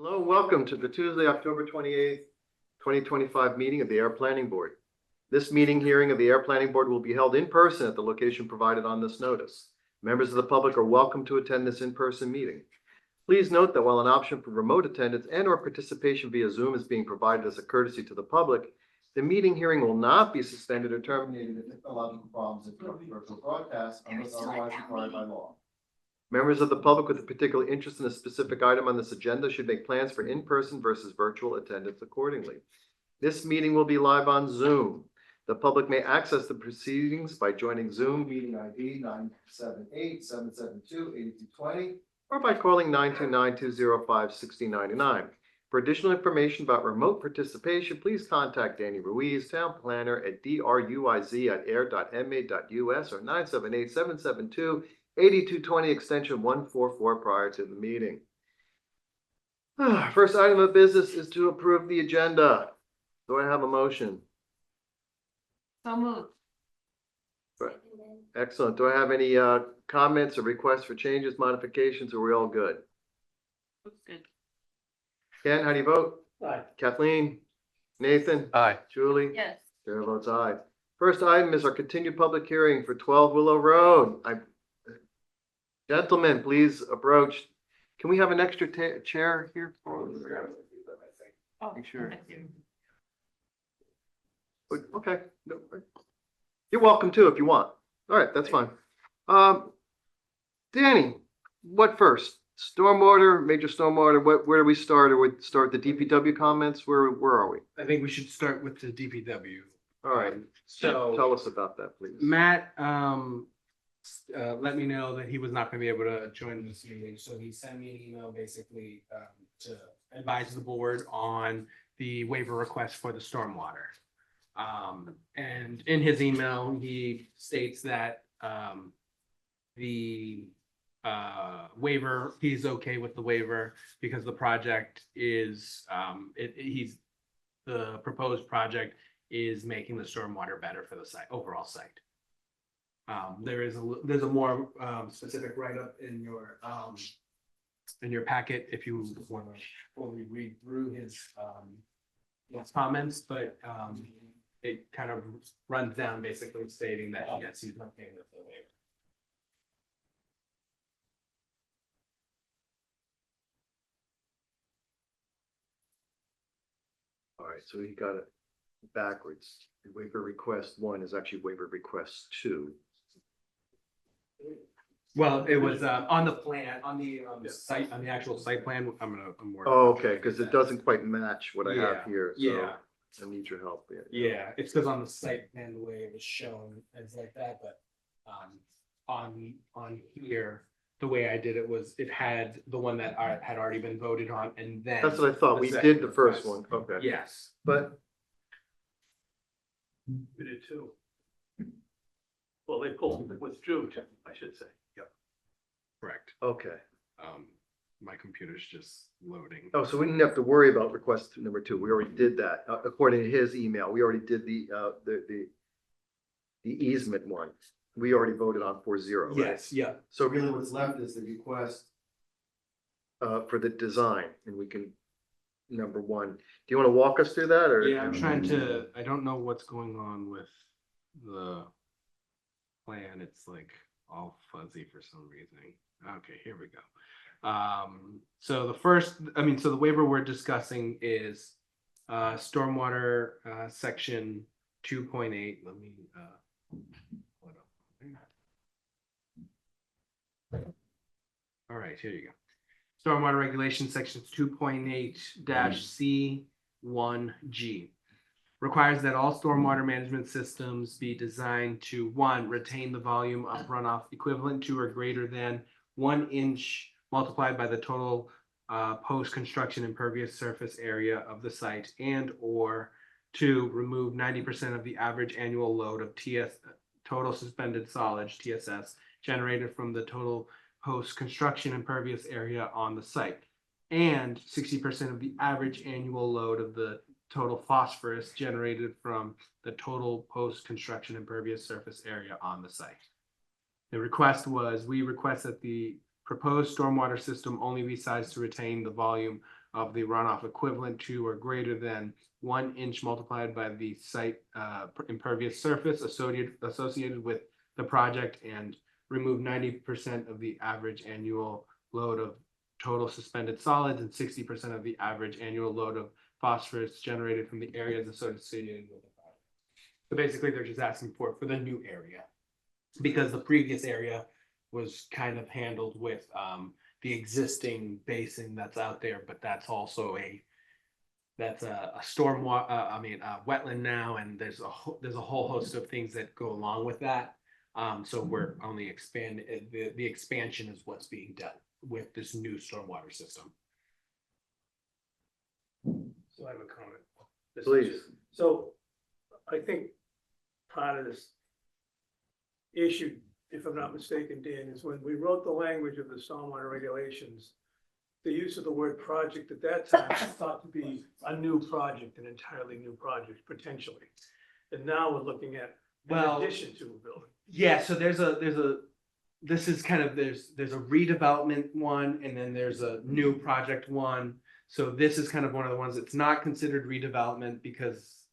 Hello, and welcome to the Tuesday, October 28th, 2025 meeting of the Air Planning Board. This hearing of the Air Planning Board will be held in person at the location provided on this notice. Members of the public are welcome to attend this in-person meeting. Please note that while an option for remote attendance and/or participation via Zoom is being provided as a courtesy to the public, the hearing will not be suspended or terminated if technological problems interrupt virtual broadcast unless otherwise required by law. Members of the public with a particular interest in a specific item on this agenda should make plans for in-person versus virtual attendance accordingly. This meeting will be live on Zoom. The public may access the proceedings by joining Zoom meeting ID 978-772-8220 or by calling 929-205-6099. For additional information about remote participation, please contact Danny Ruiz, Town Planner at druiz@air.ma.us or 978-772-8220 extension 144 prior to the meeting. First item of business is to approve the agenda. Do I have a motion? So moved. Excellent. Do I have any comments or requests for changes, modifications, or are we all good? Looks good. Ken, how do you vote? Aye. Kathleen? Nathan? Aye. Julie? Yes. Chair votes aye. First item is our continued public hearing for 12 Willow Road. Gentlemen, please approach. Can we have an extra chair here? Oh, Make sure. thank you. Okay. No, you're welcome to if you want. All right, that's fine. Danny, what first? Stormwater, major stormwater, where do we start? Or we start the DPW comments? Where are we? I think we should start with the DPW. All right. So Tell us about that, please. Matt, let me know that he was not gonna be able to join this meeting, so he sent me an email basically, to advise the board on the waiver request for the stormwater. And in his email, he states that, the waiver, he's okay with the waiver because the project is, the proposed project is making the stormwater better for the site, overall site. There's a more specific write-up in your packet if you want to fully read through his comments, but it kind of runs down basically stating that yes, he's okay with the waiver. All right, so he got it backwards. Waiver request 1 is actually waiver request 2. Well, it was on the plan, on the site, on the actual site plan. I'm more. Oh, okay, because it doesn't quite match what I have Yeah, here. So yeah. I need your help there. Yeah, it's because on the site plan, the way it was shown, it's like that, but on here, the way I did it was it had the one that had already been voted on, and then. That's what I thought. We the did the second first request. one. Okay. Yes. But We did too. Well, they withdrew, I should say. Yep. Correct. okay. My computer's just loading. Oh, so we didn't have to worry about request number 2. We already did that. According to his email, we already did the easement one. We already voted on 4-0, right? Yes, yeah. So really what's left is the request for the design, and we can, number 1. Do you want to walk us through that, or? Yeah, I'm trying to, I don't know what's going on with the plan. It's like all fuzzy for some reason. Okay, here we go. So the first, so the waiver we're discussing is stormwater section 2.8. Let me pull it up. All right, here you go. Stormwater regulation sections 2.8-C1G requires that all stormwater management systems be designed to 1, retain the volume of runoff equivalent to or greater than 1 inch multiplied by the total post-construction impervious surface area of the site, and or 2, remove 90% of the average annual load of total suspended solids, TSS, generated from the total post-construction impervious area on the site, and 60% of the average annual load of the total phosphorus generated from the total post-construction impervious surface area on the site. The request was, we request that the proposed stormwater system only be sized to retain the volume of the runoff equivalent to or greater than 1 inch multiplied by the site impervious surface associated with the project, and remove 90% of the average annual load of total suspended solids and 60% of the average annual load of phosphorus generated from the areas associated with the project. So basically, they're just asking for the new area, because the previous area was kind of handled with the existing basin that's out there, but that's also a storm wetland now, and there's a whole host of things that go along with that. So we're only the expansion is what's being done with this new stormwater system. So I have a comment. This is Please. just- So I think part of this issue, if I'm not mistaken, Dan, is when we wrote the language of the stormwater regulations, the use of the word project at that time was thought to be a new project, an entirely new project, potentially. And now we're looking at Well, an addition to a building. Yeah, so there's a this is kind of there's a redevelopment one, and then there's a new project one. So this is kind of one of the ones that's not considered redevelopment because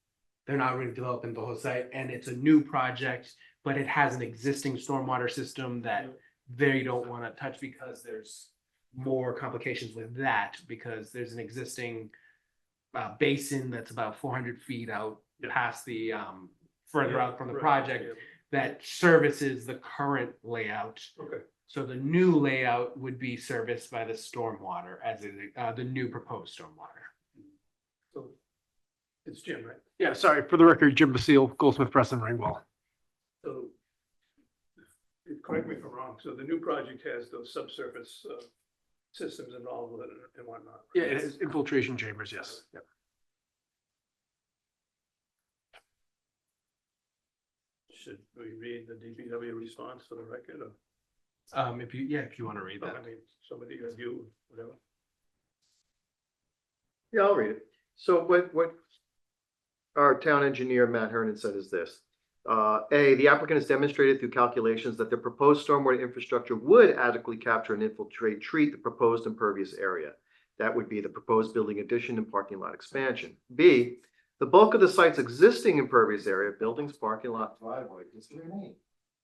they're not redeveloping the whole site, and it's a new project, but it has an existing stormwater system that they don't want to touch because there's more complications with that, because there's an existing basin that's about 400 feet out Yeah. past the further out from the Right, project yeah. that services the current layout. Okay, So the new layout would be serviced by the stormwater as the new proposed stormwater. so it's Jim, right? Yeah, sorry, for the record, Jim Basile, Goldsmith Press and Ringwall. So correct me if I'm wrong, so the new project has those subsurface systems involved with it and whatnot. Yeah, it has infiltration chambers, yes. Yep. Should we read the DPW response for the record, or, If you want to read that. I mean, somebody, or you, whatever? Yeah, I'll read it. So what our town engineer, Matt Hernan, said is this. A, the applicant has demonstrated through calculations that the proposed stormwater infrastructure would adequately capture and treat the proposed impervious area. That would be the proposed building addition and parking lot expansion. B, the bulk of the site's existing impervious area, buildings, parking lot, driveway, is remain.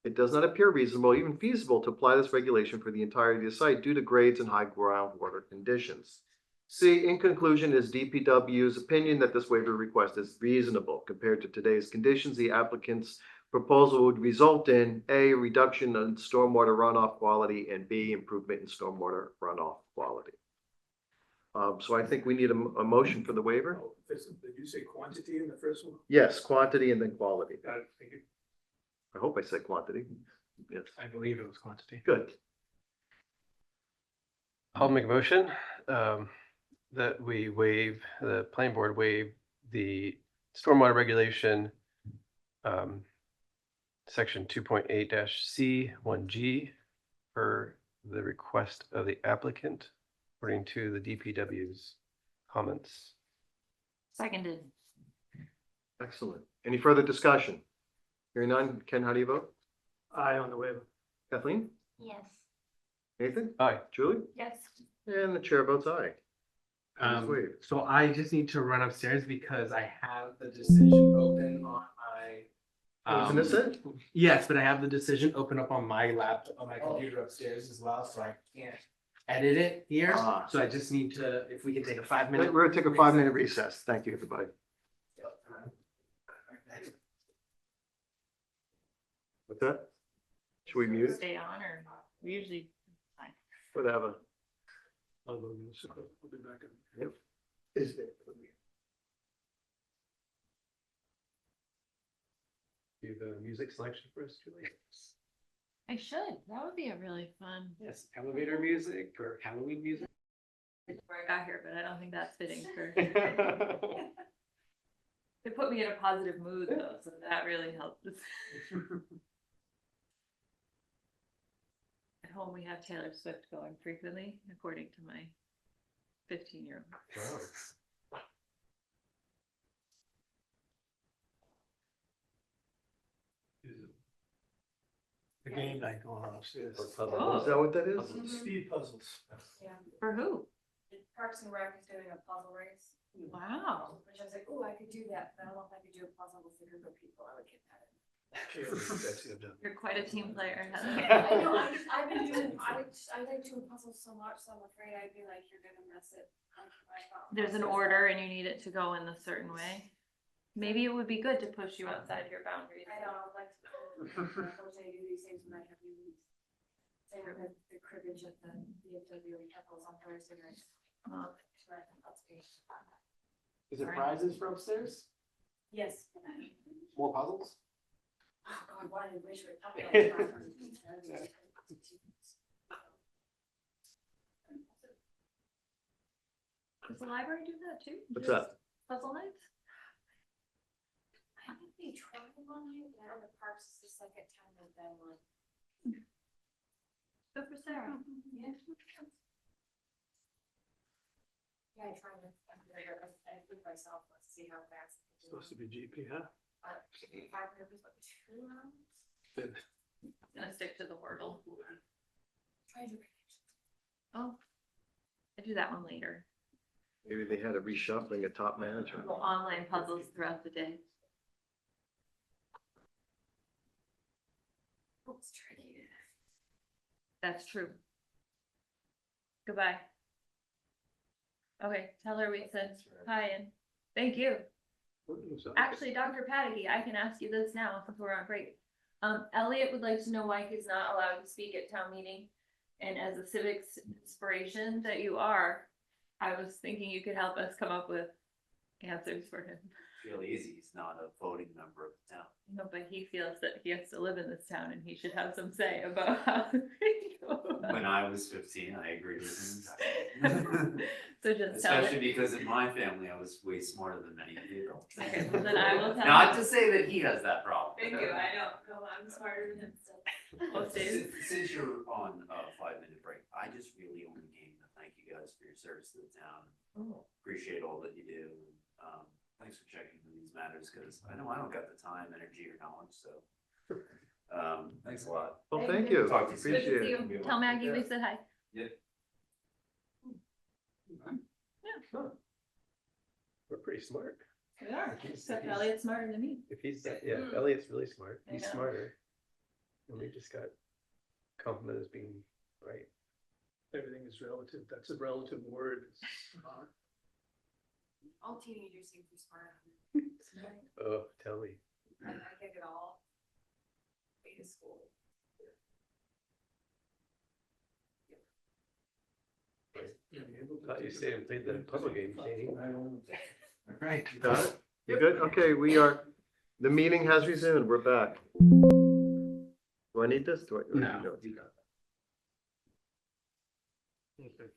It does not appear reasonable, even feasible, to apply this regulation for the entirety of the site due to grades and high groundwater conditions. C, in conclusion, it is DPW's opinion that this waiver request is reasonable compared to today's conditions. The applicant's proposal would result in A, reduction in stormwater runoff quality, and B, improvement in stormwater runoff quality. So I think we need a motion for the waiver. Oh, did you say quantity in the first one? Yes, quantity and then quality. Got it, thank you. I hope I said quantity. Yes, I believe it was quantity. good. I'll make a motion that we waive, the planning board waive the stormwater regulation, section 2.8-C1G for the request of the applicant according to the DPW's comments. Seconded. Excellent. Any further discussion? Hearing none. Ken, how do you vote? Aye on the waiver. Kathleen? Yes. Nathan? Aye. Julie? Yes. And the chair votes aye. It's waived. So I just need to run upstairs because I have the decision open on my. Isn't this it? Yes, but I have the decision open up on my laptop, on my computer upstairs as well, so I can't edit it here. Ah. So I just need to, if we can take a 5-minute. We're gonna take a 5-minute recess. Thank you, everybody. What's that? Should we mute it? Stay on, or we usually, fine. Whatever. I'll go in a second. I'll be back in. Yep. Is it? Do the music selection for us, Julie? I should, that would be a really fun. Yes, elevator music or Halloween music. Before I got here, but I don't think that's fitting for. It put me in a positive mood though, so that really helped. At home, we have Taylor Swift going frequently, according to my 15-year-old. Wow. The game night going on upstairs. Is that what that is? Speed puzzles. For who? Parks and Rec is doing a puzzle race, Wow. which I was like, oh, I could do that, but I don't know if I could do a puzzle with a group of people, I would get that. You're quite a team player, I Heather. know, I've been doing, I like doing puzzles so much, so I'm afraid I'd be like, you're gonna mess it. There's an order and you need it to go in a certain way. Maybe it would be good to push you outside your boundaries. I know, I'd like to, unfortunately, I do these things when I have meetings. Same with the cribbage at the VFW and Keppel's on Thursday nights. Uh, That's me. Is it prizes for upstairs? Yes. More puzzles? Oh, God, why did I wish it? Does the library do that too? What's that? Puzzle nights? I think they tried one night, and I know the Parks is the second time they've done one. Good for Sarah. Yeah. Yeah, I tried it. I flew myself, let's see how fast. Supposed to be GP, huh? 500 was like 2 rounds. Gonna stick to the Wordle. Try to. Oh, I do that one later. Maybe they had a reshuffling of top management. Online puzzles throughout the day. Oh, it's tricky. That's true. Goodbye. Okay, tell her we said hi and thank you. Actually, Dr. Patty, I can ask you this now since we're on break. Elliot would like to know why he's not allowed to speak at town meeting. And as a civics inspiration that you are, I was thinking you could help us come up with answers for him. Real easy, he's not a voting member of the town. No, but he feels that he has to live in this town and he should have some say about how. When I was 15, I agreed with him. So just tell Especially it. because in my family, I was way smarter than many people. Okay, well then I will tell Not him. to say that he has that problem. Thank you, I know, no, I'm smarter than him still. Most days. Since you're on a 5-minute break, I just really only came to thank you guys for your service to the town. Appreciate all that you do. Thanks for checking in these matters, because I know I don't got the time, energy, or knowledge, so. Thanks a lot. Well, thank you. Talk to you soon. Good to see Appreciate it. you. Tell Maggie we said hi. We're pretty smart. We are, except Elliot's smarter than me. If he's, yeah, Elliot's really smart. I He's know. smarter. And we just got complimented as being right. Everything is relative, that's a relative word. All teenagers think they're smart. Oh, tell me. I get it all. Way to school. Thought you stayed and played the puzzle game, Katie. Right. Got it? You good? Okay, the meeting has resumed. We're back. Do I need this? Do I? No. You got Okay.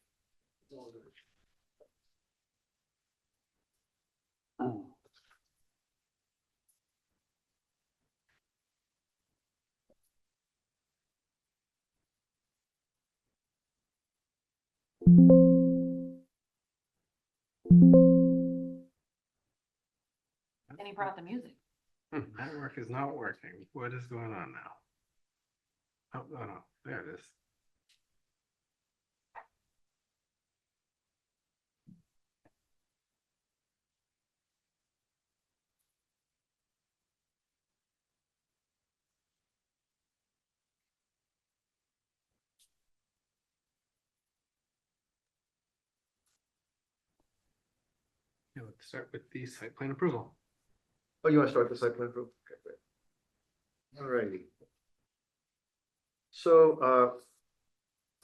And he brought the music. Network is not working. What is going on now? Oh, no, there it is. Yeah, let's start with the site plan approval. Oh, you want to start the site plan approval? Okay, great. All righty. So,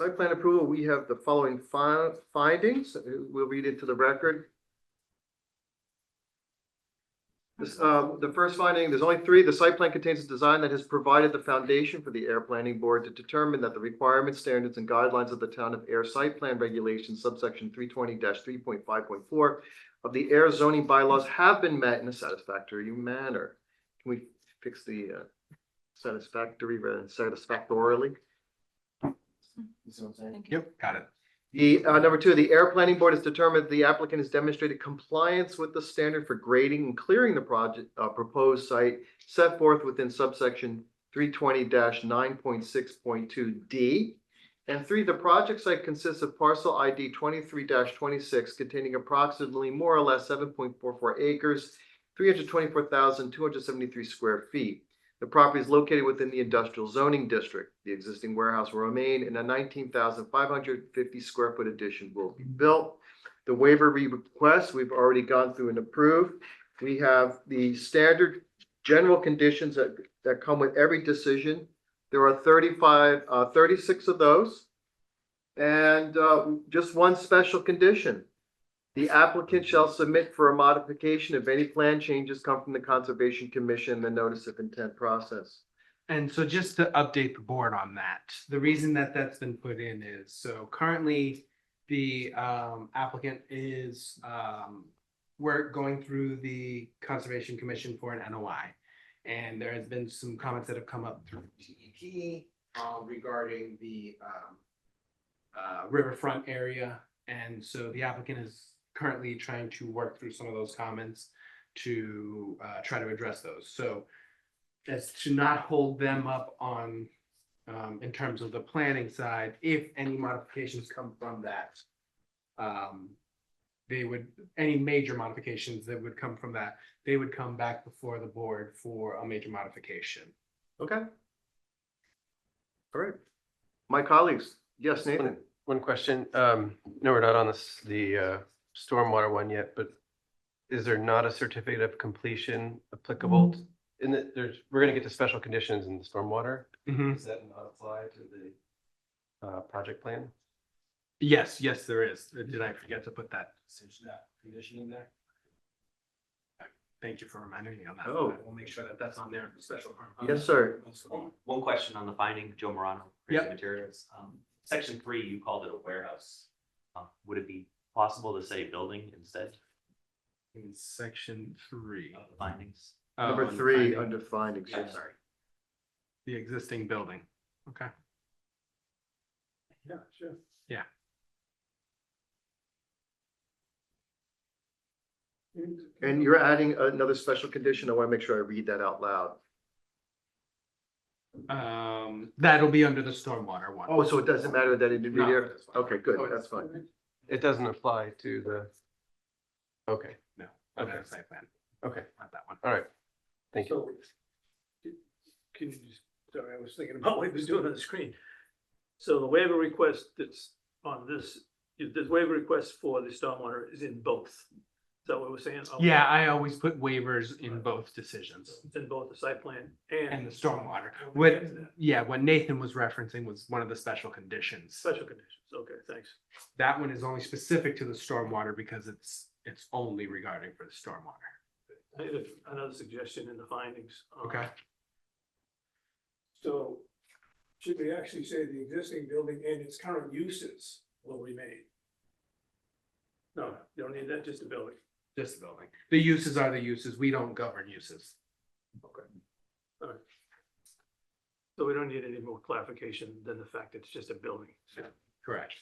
site plan approval, we have the following findings. We'll read into the record. This, the first finding, there's only 3. The site plan contains a design that has provided the foundation for the Air Planning Board to determine that the requirements, standards, and guidelines of the Town of Air Site Plan Regulations, subsection 320-3.5.4 of the Air zoning bylaws have been met in a satisfactory manner. Can we fix the satisfactory rather than satisfactorily? You see what I'm saying? Thank you. Yep, got it. The number 2, the Air Planning Board has determined the applicant has demonstrated compliance with the standard for grading and clearing the project proposed site set forth within subsection 320-9.6.2D. And three, the project site consists of parcel ID 23-26 containing approximately more or less 7.44 acres, 324,273 square feet. The property is located within the industrial zoning district. The existing warehouse will remain, and a 19,550 square foot addition will be built. The waiver request, we've already gone through and approved. We have the standard general conditions that come with every decision. There are 36 of those. And just one special condition. The applicant shall submit for a modification if any plan changes come from the Conservation Commission, the notice of intent process. And so just to update the board on that, the reason that that's been put in is, so currently the applicant is, we're going through the Conservation Commission for an NOI. And there has been some comments that have come up through DEP regarding the riverfront area. And so the applicant is currently trying to work through some of those comments to try to address those. So as to not hold them up on, in terms of the planning side, if any modifications come from that, they would, any major modifications that would come from that, they would come back before the board for a major modification. Okay. All right. My colleagues, yes, Nathan. One question, no, we're not on this, the stormwater one yet, but is there not a certificate of completion applicable? In the, we're gonna get to special conditions in the stormwater. Does that not apply to the project plan? Yes, yes, there is. Did I forget to put that condition in there? Thank you for reminding me on that. Oh. We'll make sure that that's on there for special permit. Yes, sir. One question on the finding, Joe Morano, Yep. Crazy Materials. Section 3, you called it a warehouse. Would it be possible to say building instead In section 3. of the findings? Number on 3 finding under findings. Yeah, yes. sorry. The existing building. Okay. Yeah, sure. Yeah. And you're adding another special condition. I want to make sure I read that out loud. That'll be under the stormwater one. Oh, so it doesn't matter that it didn't read No, it? that's fine. Okay, good. That's fine. It doesn't apply to the, okay, Under okay. the site plan, okay, not that one. all right. Thank you. So, can you just, sorry, I was thinking about what he was doing on the screen. So the waiver request that's on this, the waiver request for the stormwater is in both. Is that what we're saying? Oh, Yeah, I always put waivers in both decisions It's in both the site plan and the and stormwater. We'll What, get to that. yeah, what Nathan was referencing was one of the special conditions. special conditions. Okay, thanks. That one is only specific to the stormwater because it's only regarding for the stormwater. I have another suggestion in the findings. Okay. So should we actually say the existing building and its current uses will remain? No, you don't need that, just the building. Just the building. The uses are the uses. We don't govern uses. So we don't need any more clarification than the fact that it's just a building. Correct.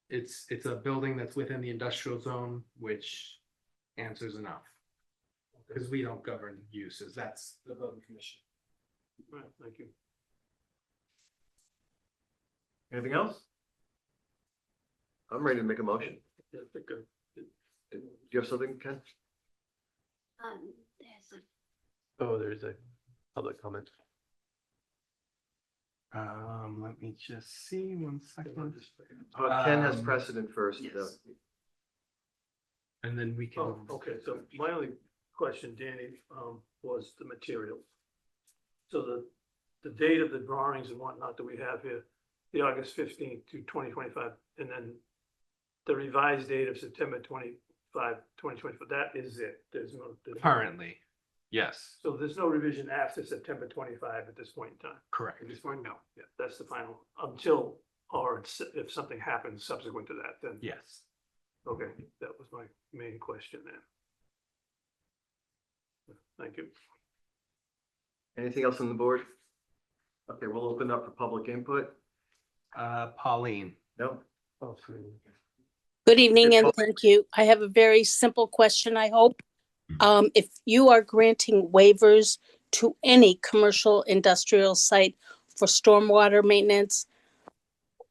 It's a building that's within the industrial zone, which answers enough. Because we don't govern uses. That's the building commission. Right, thank you. Anything else? I'm ready to make a motion. Yeah, I think, Do you have something, Ken? There's Oh, there's a public comment. Let me just see 1 second. Ken has Um, precedent first. yes. And then we can. Oh, okay, so my only question, Danny, was the material. So the date of the drawings and whatnot that we have here, the August 15th to 2025, and then the revised date of September 25, 2024, that is it. There's Currently, yes, So there's no revision after September 25 at this point in time. correct. At this point, no. Yeah, that's the final, until, or if something happens subsequent to that, then. Yes. Okay, that was my main question then. Thank you. Anything else on the board? Okay, we'll open up for public input. Pauline. No? Oh, sweet. Good evening Good and thank you. I have a very simple question, I hope. If you are granting waivers to any commercial industrial site for stormwater maintenance,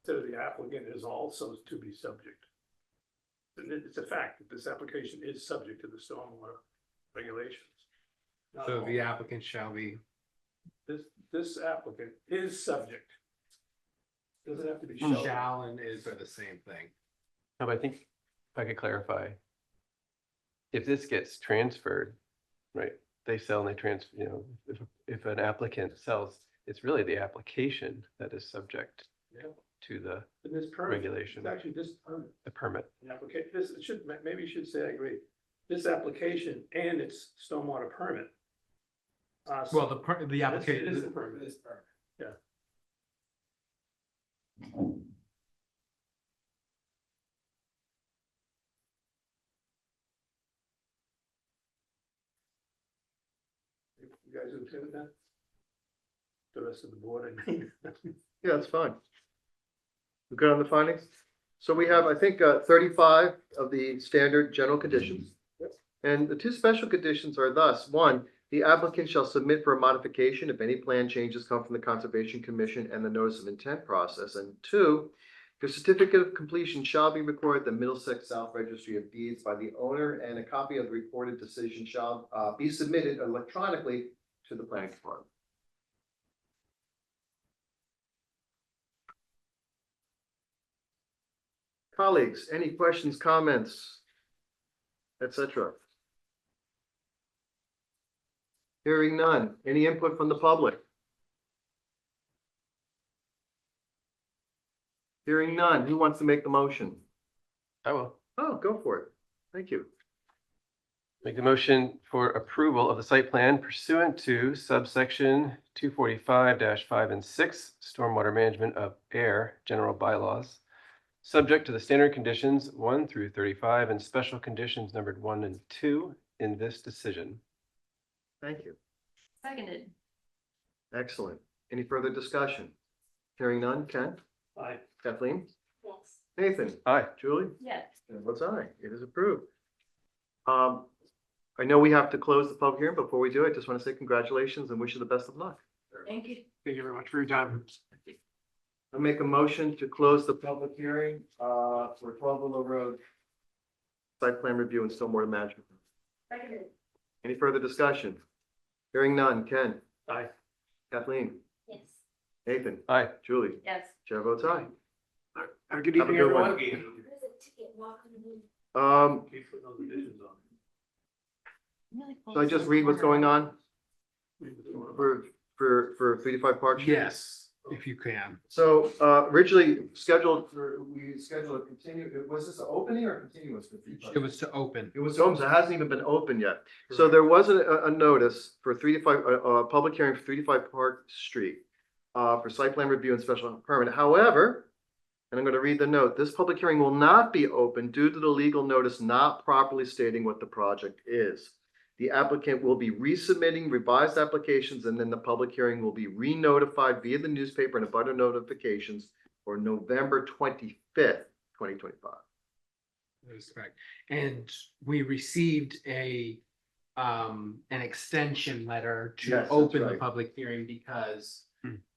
instead of the applicant is also to be subject. And it's a fact that this application is subject to the stormwater regulations. Not So all. the applicant shall be, This applicant is subject. Doesn't have to be shall. shall and is are the same thing. No, but I think if I could clarify. If this gets transferred, right, they sell and they transfer, you know, if an applicant sells, it's really the application that is subject Yeah. to the And this permit, regulation, it's actually this permit, the permit. the application, this, it should, maybe you should say, I agree. This application and its stormwater permit. Well, the It is the application, permit. Yeah. You guys okay with that? The rest of the board, I mean. Yeah, that's fine. We good on the findings? So we have, I think, 35 of the standard general conditions. And the two special conditions are thus: one, the applicant shall submit for a modification if any plan changes come from the Conservation Commission and the notice of intent process. And two, the certificate of completion shall be recorded at the Middlesex South Registry of Deeds by the owner, and a copy of the recorded decision shall be submitted electronically to the planning department. Colleagues, any questions, comments, etc.? Hearing none. Any input from the public? Hearing none. Who wants to make the motion? I will Oh, go for it. Thank you. make the motion for approval of the site plan pursuant to subsection 245-5 and 6, stormwater management of Ayer general bylaws, subject to the standard conditions 1 through 35 and special conditions numbered 1 and 2 in this decision. Thank you. Seconded. Excellent. Any further discussion? Hearing none. Ken? Aye. Kathleen? Yes. Nathan? Aye. Julie? Yes. And what's aye? It is approved. I know we have to close the public hearing. Before we do, I just want to say congratulations and wish you the best of luck. Thank you. Thank you very much for your time. I'll make a motion to close the public hearing for 12 Willow Road site plan review and stormwater management. Seconded. Any further discussion? Hearing none. Ken? Aye. Kathleen? Yes. Nathan? Aye. Julie? Yes. Chair votes aye. Have a good Have a evening, good one. everyone. There's a ticket walking in. Keep putting those additions on. So I just read what's going on for 3-5 Park Street? yes, if you can. So originally scheduled for, we scheduled a was this an opening or continuous? For 3-5? It was to open. It was open, so it hasn't even been open yet. So there was a notice for 3-5, public hearing for 3-5 Park Street for site plan review and special permit. However, and I'm going to read the note, this public hearing will not be open due to the legal notice not properly stating what the project is. The applicant will be resubmitting revised applications, and then the public hearing will be re-notified via the newspaper and abutter notifications for November 25th, 2025. That is correct. And we received an extension letter Yes, to that's open the right. public hearing because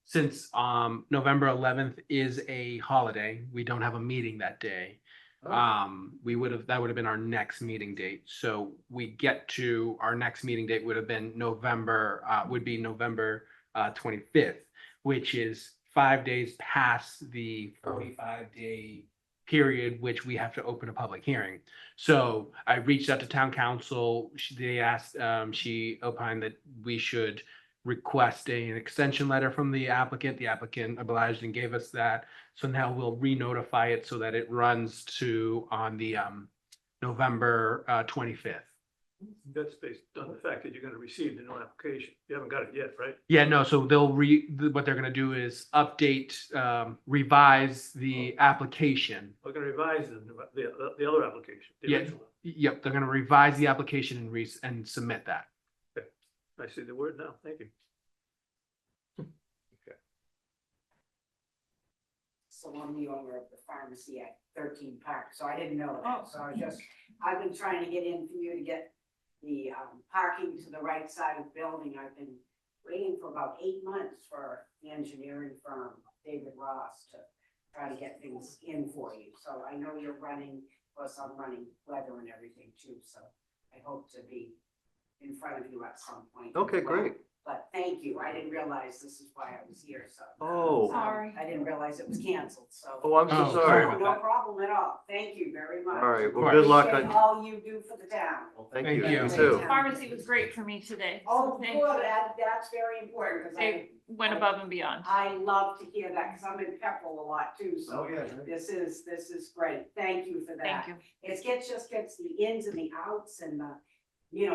since November 11th is a holiday, we don't have a meeting that day. Oh. That would have been our next meeting date. So we get to our next meeting date would be November 25th, which is 5 days past the 45-day period, which we have to open a public hearing. So I reached out to town council. They asked, she opined that we should request an extension letter from the applicant. The applicant obliged and gave us that. So now we'll re-notify it so that it runs to on the November 25th. That's based on the fact that you're gonna receive the new application. You haven't got it yet, right? Yeah, no, so what they're gonna do is update, revise the application. We're gonna revise the other application, the Yeah. original. Yep, they're gonna revise the application and submit that. I see the word now, thank you. So I'm the owner of the pharmacy at 13 Park, so I didn't know that, so I've been trying to get in for you to get the parking to the right side of the building. I've been waiting for about 8 months for the engineering firm, David Ross, to try to get things in for you. So I know you're running, plus I'm running weather and everything too, so I hope to be in front of you at some point. as Okay, well. great. But thank you. I didn't realize this is why I was here, so. Oh, Sorry. I didn't realize it was canceled, so. oh, I'm so Oh, sorry. sorry No, about no that. problem at all. Thank you very much. All right, well, Of good luck Appreciate on, all you do for the town. thank Thank you, you. you too. Pharmacy was great for me today. so Oh, thank good. you. That's very important, because They went above and beyond. I love to hear that, because I'm in Pepperell a lot too, so. Oh, yeah. This is great. Thank you for that. Thank you. Just gets the ins and the outs and the,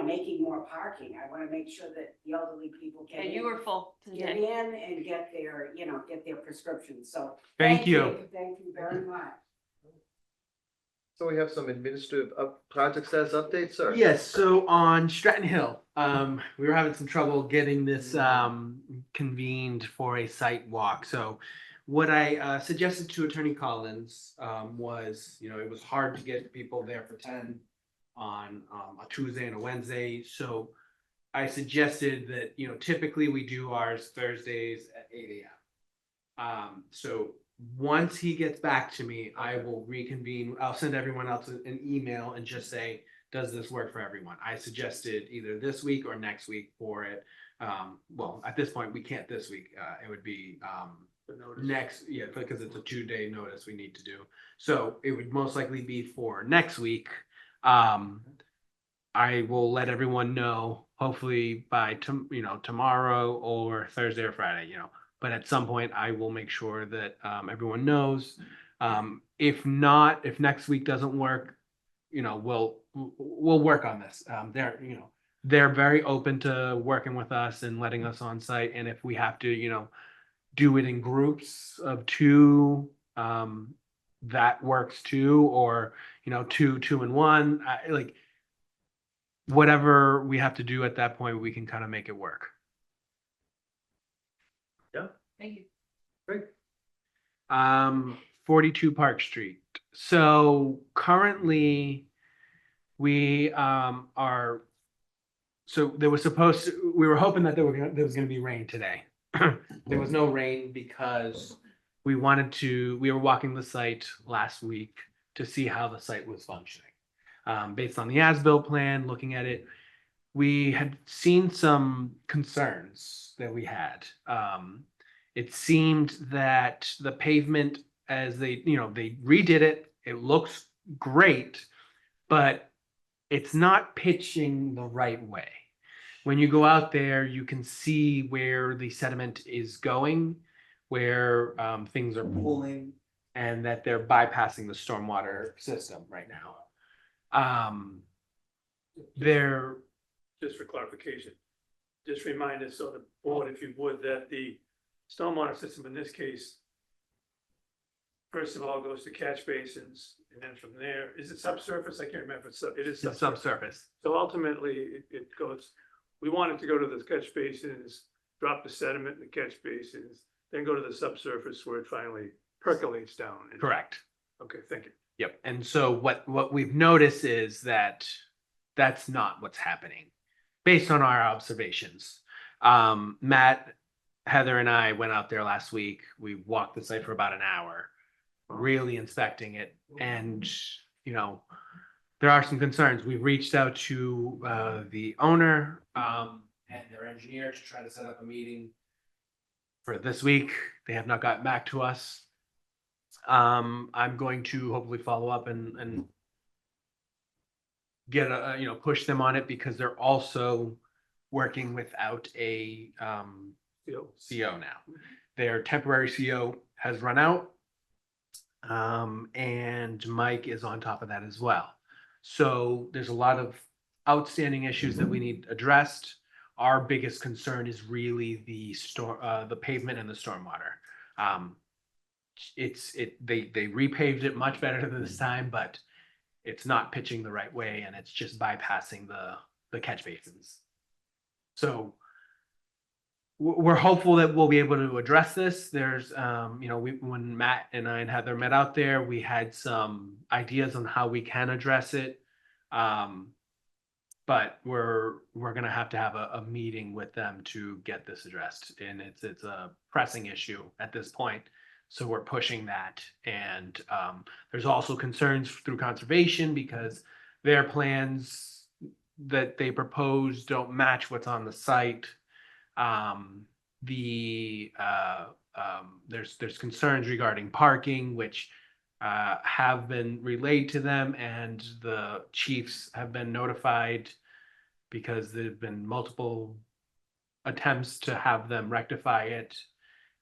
making more parking. I want to make sure that the elderly people Yeah, can you were full get today. in and get their prescriptions. So. Thank you. Thank you very much. So we have some administrative project status updates, sir? Yes, so on Stratton Hill, we were having some trouble getting this convened for a site walk. So what I suggested to Attorney Collins was, it was hard to get people there for 10 on a Tuesday and a Wednesday. So I suggested that, typically we do ours Thursdays at 8 a.m. So once he gets back to me, I will reconvene. I'll send everyone else an email and just say, does this work for everyone? I suggested either this week or next week for it. Well, at this point, we can't this week. It would be next, yeah, because it's a 2-day notice we need to do. So it would most likely be for next week. I will let everyone know, hopefully by tomorrow or Thursday or Friday, but at some point I will make sure that everyone knows. If not, if next week doesn't work, we'll work on this. They're very open to working with us and letting us on site. And if we have to, do it in groups of 2, that works too, or, 2 and 1, like whatever we have to do at that point, we can kind of make it work. Thank you. Great. 42 Park Street. So currently we are, so we were hoping that there was going to be rain today. There was no rain because we were walking the site last week to see how the site was functioning. Based on the as-built plan, looking at it, we had seen some concerns that we had. It seemed that the pavement, as they redid it, it looks great, but it's not pitching the right way. When you go out there, you can see where the sediment is going, where things are pooling, and that they're bypassing the stormwater system right now. They're Just for clarification, just remind us, so the board, if you would, that the stormwater system in this case, first of all, goes to catch basins, and then from there, is it subsurface? I can't remember. It is it's subsurface. subsurface. So ultimately, it goes, we want it to go to the catch basins, drop the sediment in the catch basins, then go to the subsurface where it finally percolates down. Correct. Okay, thank you. Yep. And so what we've noticed is that that's not what's happening based on our observations. Matt, Heather and I went out there last week. We walked the site for about an hour, really inspecting it. And, there are some concerns. We've reached out to the owner and their engineer to try to set up a meeting for this week. They have not gotten back to us. I'm going to hopefully follow up and get push them on it, because they're also working without a CO now. Their temporary CO has run out. And Mike is on top of that as well. So there's a lot of outstanding issues that we need addressed. Our biggest concern is really the pavement and the stormwater. They repaved it much better this time, but it's not pitching the right way, and it's just bypassing the catch basins. So we're hopeful that we'll be able to address this. There's, when Matt and I and Heather met out there, we had some ideas on how we can address it. But we're gonna have to have a meeting with them to get this addressed, and it's a pressing issue at this point. So we're pushing that. And there's also concerns through conservation because their plans that they propose don't match what's on the site. There's concerns regarding parking, which have been relayed to them, and the chiefs have been notified because there've been multiple attempts to have them rectify it,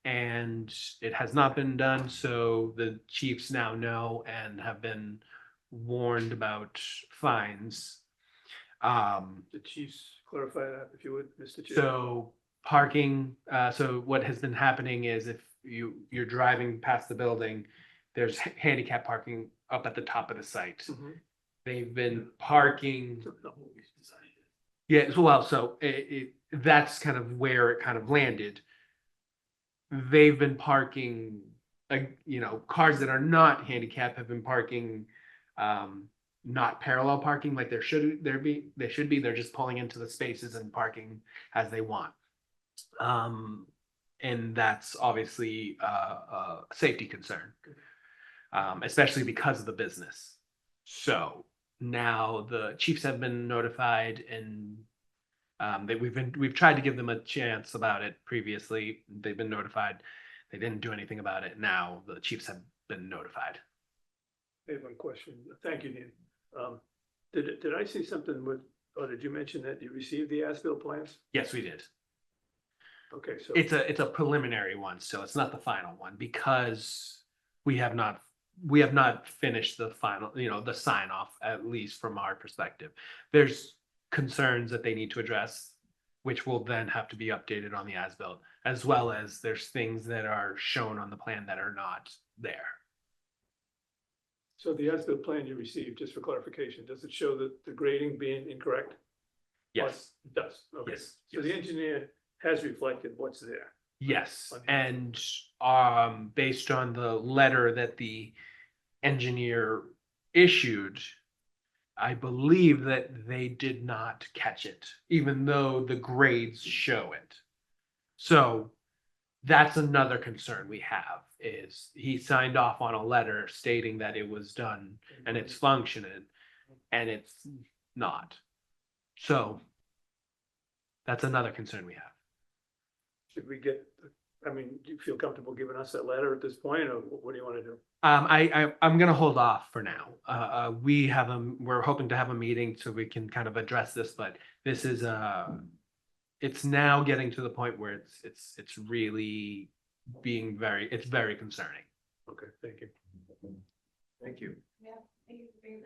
and it has not been done. So the chiefs now know and have been warned about fines. The chiefs clarify that, if you would, Mr. Chair. So parking, so what has been happening is if you're driving past the building, there's handicap parking up at the top of the site. Mhm. They've been parking. So, no, we decided. Yeah, well, so that's kind of where it kind of landed. They've been parking, cars that are not handicapped have been parking, not parallel parking like they should be. They're just pulling into the spaces and parking as they want. And that's obviously a safety concern, especially because of the business. So now the chiefs have been notified, and we've tried to give them a chance about it previously. They've been notified. They didn't do anything about it. Now the chiefs have been notified. I have one question. Thank you, Dean. Did I see something with, or did you mention that you received the as-built plans? Yes, we did. Okay, so. It's a preliminary one, so it's not the final one because we have not finished the final, the sign off, at least from our perspective. There's concerns that they need to address, which will then have to be updated on the as-built, as well as there's things that are shown on the plan that are not there. So the as-built plan you received, just for clarification, does it show that the grading being incorrect? Yes, It does, okay. yes, So the engineer has reflected what's there. yes. On the- And based on the letter that the engineer issued, I believe that they did not catch it, even though the grades show it. So that's another concern we have, is he signed off on a letter stating that it was done and it's functioning, and it's not. So that's another concern we have. Should we get, I mean, do you feel comfortable giving us that letter at this point, or what do you want to do? I'm gonna hold off for now. We're hoping to have a meeting so we can kind of address this, but this is it's now getting to the point where it's really being very concerning. Okay, thank you. Thank you. Yeah, thank you for bringing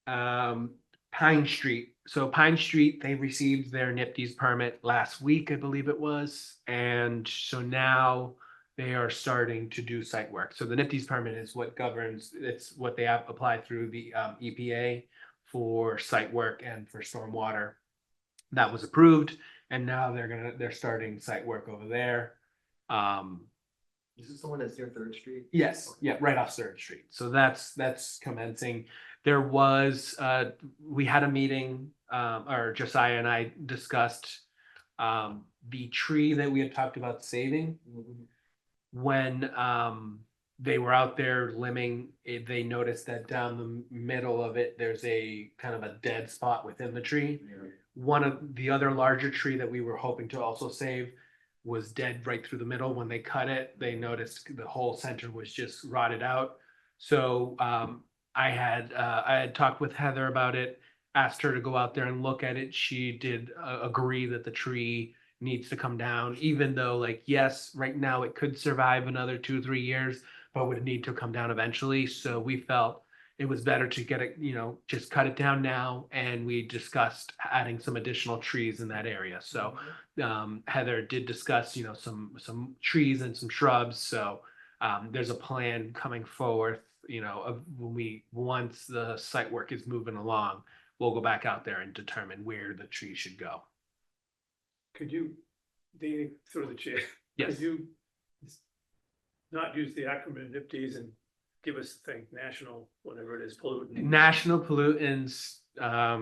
that. Pine Street. So Pine Street, they received their NIPD's permit last week, I believe it was. And so now they are starting to do site work. So the NIPD's permit is what governs, it's what they have applied through the EPA for site work and for stormwater. That was approved, and now they're starting site work over there. Is this the one that's near Third Street? Yes, yeah, right off Third Street. So that's commencing. There was, we had a meeting, or Josiah and I discussed the tree that we had talked about saving. When they were out there limbing, they noticed that down the middle of it, there's a kind of a dead spot within the tree. One of the other larger tree that we were hoping to also save was dead right through the middle. When they cut it, they noticed the whole center was just rotted out. So I had talked with Heather about it, asked her to go out there and look at it. She did agree that the tree needs to come down, even though, like, yes, right now it could survive another 2-3 years, but would need to come down eventually. So we felt it was better to get it, just cut it down now. And we discussed adding some additional trees in that area. So Heather did discuss, some trees and some shrubs. So there's a plan coming forth, of once the site work is moving along, we'll go back out there and determine where the tree should go. Could you, Dean, through the chair, Yes. could you not use the acronym NIPD's and give us the thing, national, whatever it is, pollutant? National pollutants, oh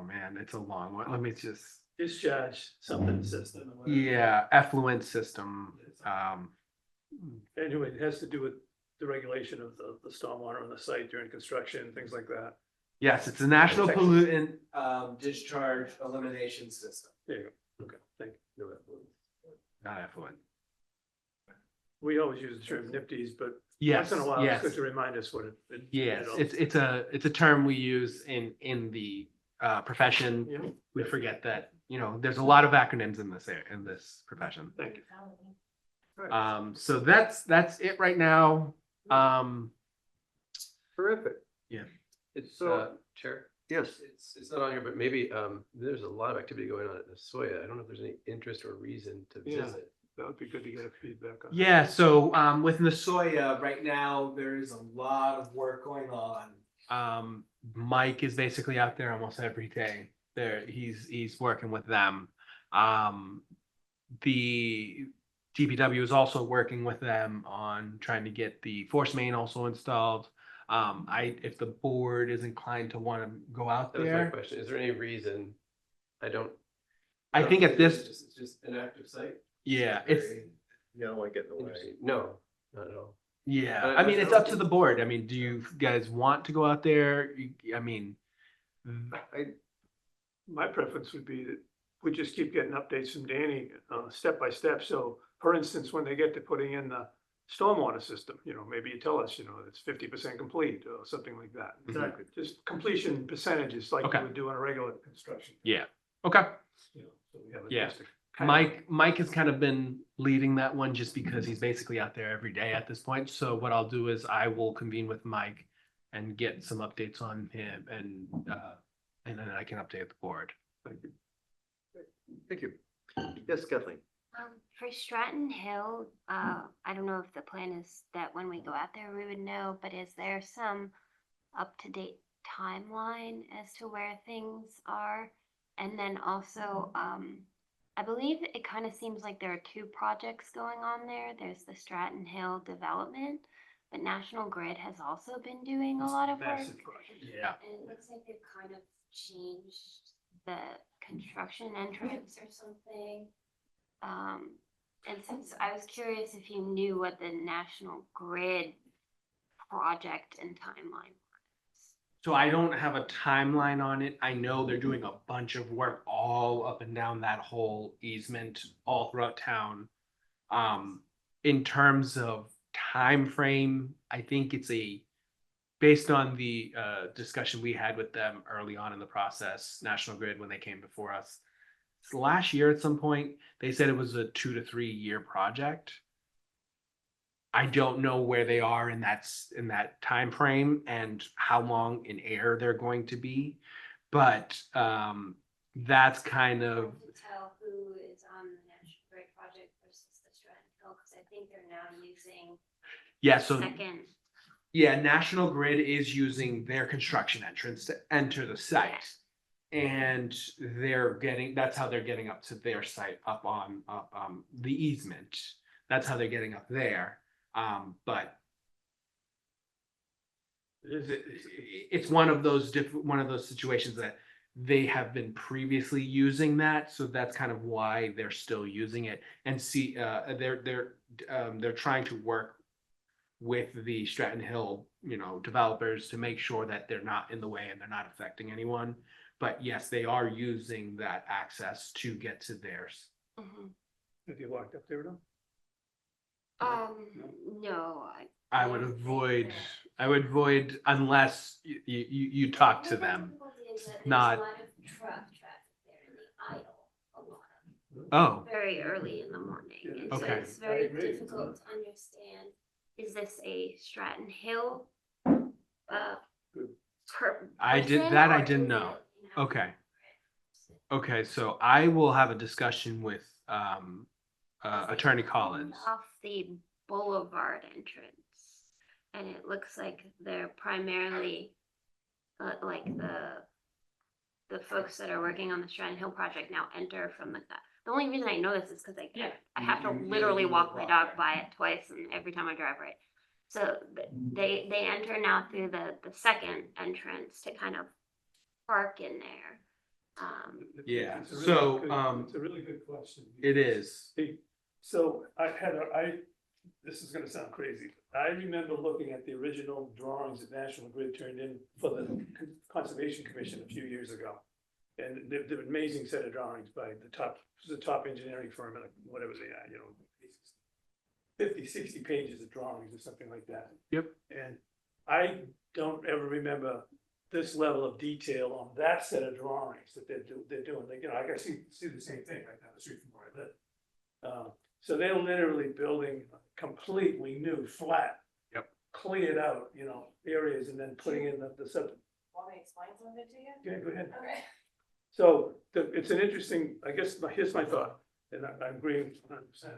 man, it's a long one. Let me just, discharge something system. or whatever. Yeah, effluent system. Anyway, it has to do with the regulation of the stormwater on the site during construction, things like that. Yes, it's a national Protection. pollutant discharge elimination system, There you go. Okay, thank you. not effluent. We always use the term NIPDs, but Yes, once in a while, it's yes, good to remind us what it. yes. all- It's a term we use in the profession. Yeah, We forget that, there's a lot of acronyms in this profession. thank you. So that's it right now. Terrific. It's, So- Chair, Yes. it's not on here, but maybe, there's a lot of activity going on at Nasoya. I don't know if there's any interest or reason to Yeah. visit. That would be good to get a feedback on. Yeah, so with Nasoya right now, there is a lot of work going on. Mike is basically out there almost every day. He's working with them. The DPW is also working with them on trying to get the force main also installed. If the board is inclined to want to go out That was my there, question. Is there any reason? I think at this, It's just an active site. yeah, it's, You don't want to get in the way. Interesting. No, not at all. yeah, But I mean, I it's don't up to the board. I mean, do you guys want to go out there? I mean, My preference would be that we just keep getting updates from Danny, step by step. So for instance, when they get to putting in the stormwater system, maybe you tell us, it's 50% complete or something like that. Exactly. Just completion percentages like Okay. you would do on a regular construction. yeah, okay. So we have a Yeah. just a kind of- Mike has kind of been leading that one just because he's basically out there every day at this point. So what I'll do is I will convene with Mike and get some updates on him and then I can update the board. Thank you. Yes, Kathleen. For Stratton Hill, I don't know if the plan is that when we go out there, we would know, but is there some up-to-date timeline as to where things are? And then also, I believe it kind of seems like there are two projects going on there. There's the Stratton Hill development, but National Grid has also been doing a lot of work. Massive project. Yeah. And it looks like they've kind of changed the construction entrance or something. And since I was curious if you knew what the National Grid project and timeline was. So I don't have a timeline on it. I know they're doing a bunch of work all up and down that whole easement all throughout town. In terms of time frame, I think it's based on the discussion we had with them early on in the process, National Grid, when they came before us. Last year at some point, they said it was a 2 to 3 year project. I don't know where they are in that time frame and how long in air they're going to be, but that's kind of, Hard to tell who is on the National Grid project versus the Stratton Hill, because I think they're now using yeah. the So second. yeah, National Grid is using their construction entrance to enter the site. And that's how they're getting up to their site up the easement. That's how they're getting up there. But it's one of those situations that they have been previously using that, so that's kind of why they're still using it. And see, they're trying to work with the Stratton Hill, developers to make sure that they're not in the way and they're not affecting anyone. But yes, they are using that access to get to theirs. Mhm. Have you walked up there at all? No, I would avoid unless you talk to them. Not- There's a lot of truck traffic there in the idle, a lot of, Oh, very early in the morning. And so Okay. it's very I agree. difficult to understand, is this a Stratton Hill? I didn't know. Okay. Okay, so I will have a discussion with Attorney Collins. Off the boulevard entrance, and it looks like they're primarily like the folks that are working on the Stratton Hill project now enter from the only reason I know this is because I have to literally walk my dog by it twice, and every time I drive right. So they enter now through the second entrance to kind of park in there. Yeah, It's a really so, good- It's a really good question. it is. So this is gonna sound crazy. I remember looking at the original drawings that National Grid turned in for the Conservation Commission a few years ago. And they're an amazing set of drawings by the top engineering firm, and whatever they are, 50, 60 pages of drawings or something like that. Yep. And I don't ever remember this level of detail on that set of drawings that they're doing. Like, I can see the same thing right down the street from where I live. So they're literally building completely new, flat. Yep. Cleared out, areas and then putting in the sub. Want me to explain something to you? Yeah, go ahead. Okay. So it's an interesting, I guess, here's my thought, and I agree 100%.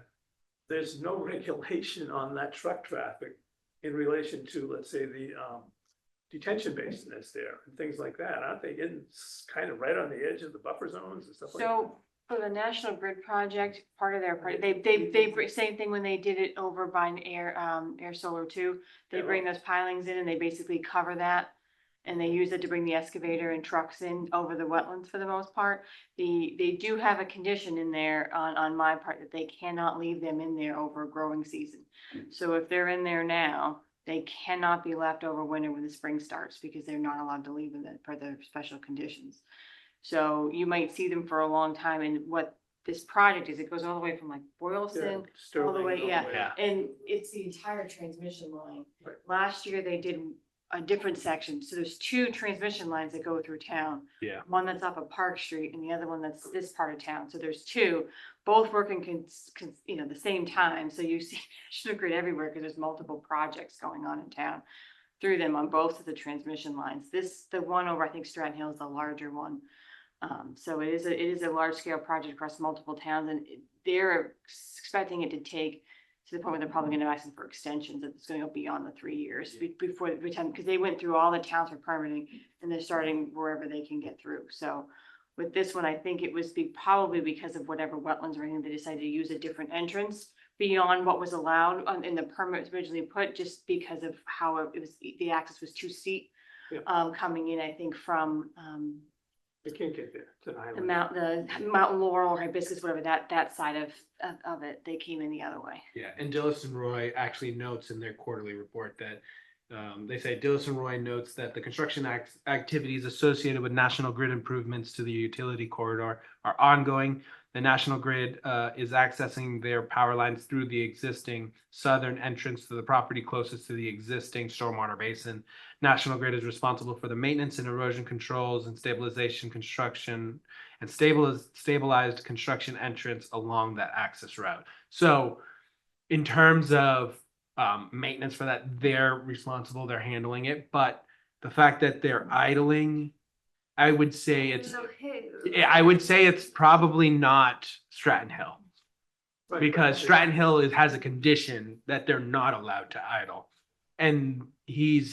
There's no regulation on that truck traffic in relation to, let's say, the detention basin that's there and things like that. Aren't they kind of right on the edge of the buffer zones and stuff like that? So for the National Grid project, part of their, same thing when they did it over by Air Solar too. They bring those pilings in and they basically cover that. And they use it to bring the excavator and trucks in over the wetlands for the most part. They do have a condition in there on my part that they cannot leave them in there over a growing season. So if they're in there now, they cannot be left over winter when the spring starts because they're not allowed to leave them for their special conditions. So you might see them for a long time, and what this project is, it goes all the way from like Boylston, all the way, Yeah. and it's the entire transmission line. Right. Last year, they did a different section, so there's two transmission lines that go through town. Yeah. One that's off of Park Street and the other one that's this part of town, so there's two, both working the same time, so you see National Grid everywhere, because there's multiple projects going on in town through them on both of the transmission lines. The one over, I think Stratton Hill is the larger one. So it is a large scale project across multiple towns, and they're expecting it to take to the point where they're probably gonna ask them for extensions, that it's gonna go beyond the 3 years before the time, because they went through all the towns for permitting and they're starting wherever they can get through. So with this one, I think it was probably because of whatever wetlands or anything, they decided to use a different entrance beyond what was allowed in the permit was originally put, just because of how it was, the access was too steep. Yeah. Coming in, I think from, They can't get there. It's an island. the Mount Laurel or Hibiscus, whatever, that side of it, they came in the other way. Yeah, and Dillis and Roy actually notes in their quarterly report that they say Dillis and Roy notes that the construction activities associated with National Grid improvements to the utility corridor are ongoing. The National Grid is accessing their power lines through the existing southern entrance to the property closest to the existing stormwater basin. National Grid is responsible for the maintenance and erosion controls and stabilization construction and stabilized construction entrance along that access route. So in terms of maintenance for that, they're responsible, they're handling it, but the fact that they're idling, I would say it's probably not Stratton Hill, Right, because right. Stratton Hill has a condition that they're not allowed to idle. And he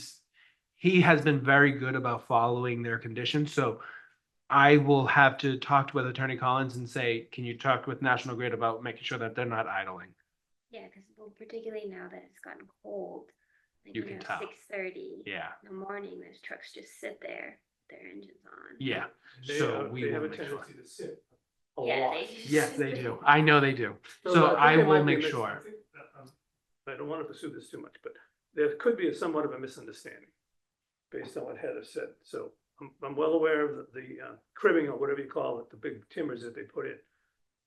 has been very good about following their conditions. So I will have to talk with Attorney Collins and say, can you talk with National Grid about making sure that they're not idling? Yeah, because particularly now that it's gotten cold, like, You can tell. 6:30 Yeah, in the morning, those trucks just sit there, with their engines on. yeah. They So we have will a make sure. tendency to sit a Yeah, lot. they just Yes, sit they there. do. I know they do. So think I there will might be a make mis- sure. I think, I don't want to pursue this too much, but there could be somewhat of a misunderstanding based on what Heather said. So I'm well aware of the cribbing or whatever you call it, the big timbers that they put in.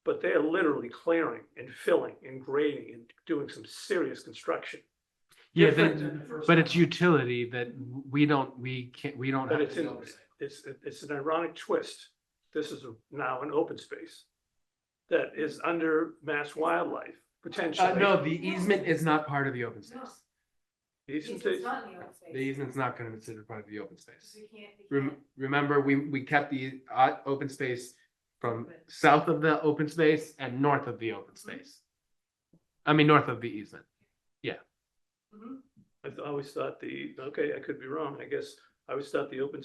But they are literally clearing and filling and grading and doing some serious construction. Yeah, Different than the first but one. it's utility that we don't But have it's to in, know. it's an ironic twist. This is now an open space that is under mass wildlife potentially. No, the easement is not part of the open space. These It's days- not in the open space. The easement's not going to consider part of the open space. You can't. Remember, we kept the open space from south of the open space and north of the open space. I mean, north of the easement. I always thought okay, I could be wrong, I guess. I always thought the open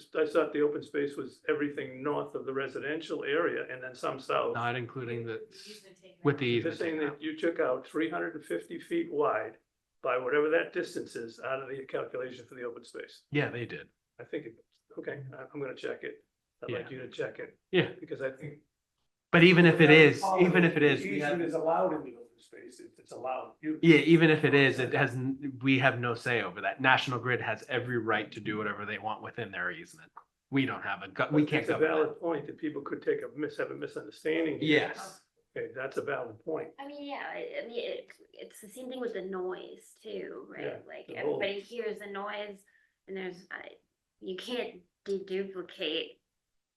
space was everything north of the residential area and then some south. Not including the, Easement taken with the out. They're easement. saying taken out. that you took out 350 feet wide by whatever that distance is out of the calculation for the open space. Yeah, they did. I think, okay, I'm gonna check it. I'd like you to check it. Yeah. Because I think. But even if it is, Policy, even if it is, the we have- easement is allowed in the open space, if it's allowed. yeah, even if it is, it has, we have no say over that. National Grid has every right to do whatever they want within their easement. We don't have we can't It's a govern that. valid point that people could have a misunderstanding. here. Yes, Okay, that's a valid point. I mean, yeah, I mean, it's the same thing with the noise too, right? Yeah, Like the whole- everybody hears the noise and you can't deduplicate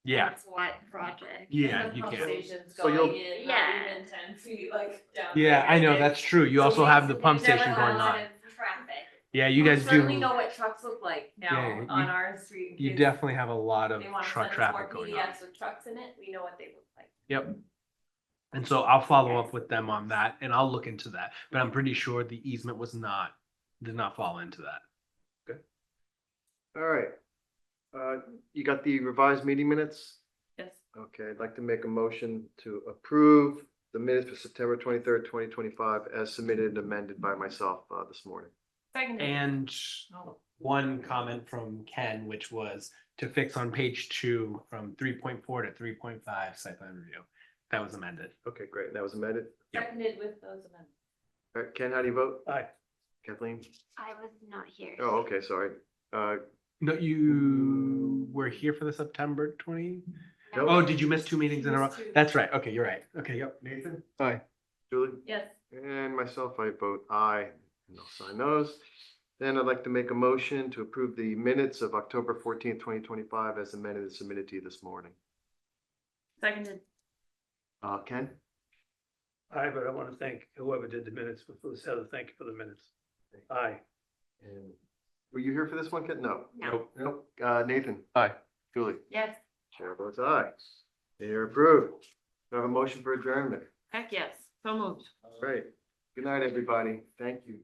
yeah, what project. yeah, And the you pump can. station's So you'll- going in, Yeah. not even 10 feet, like down. Yeah, I know, that's true. You also have the pump There's never station a going lot on. of Traffic. Yeah, you We guys certainly do, know what trucks look like now Yeah, on you- our street. in you case definitely have a lot of They want to truck send us more traffic going on. PDFs with trucks in it, we know what they look like. Yep. And so I'll follow up with them on that and I'll look into that, but I'm pretty sure the easement did not fall into that. All right. You got the revised meeting minutes? Yes. Okay, I'd like to make a motion to approve the minutes for September 23rd, 2025 as submitted and amended by myself this morning. Seconded. And one comment from Ken, which was to fix on page 2 from 3.4 to 3.5 site plan review. That was amended. Okay, great. That was amended. Seconded with those amendments. All right, Ken, how do you vote? Aye. Kathleen? I was not here. Oh, okay, sorry. No, you were here for the September 20? Nope. Oh, did you miss 2 meetings in a row? Missed 2. That's right. Okay, you're right. Okay, yep. Nathan? Aye. Julie? Yes. And myself, I vote aye. And I'll sign those. Then I'd like to make a motion to approve the minutes of October 14th, 2025 as amended and submitted to you this morning. Seconded. Ken? Aye, but I want to thank whoever did the minutes, Heather, thank you for the minutes. Aye. And were you here for this one, Ken? No. No. Nope. Nathan? Aye. Julie? Yes. Chair votes aye. They are approved. Do I have a motion for adjournment? Heck, yes. So moved. All right. Good night, everybody. Thank you.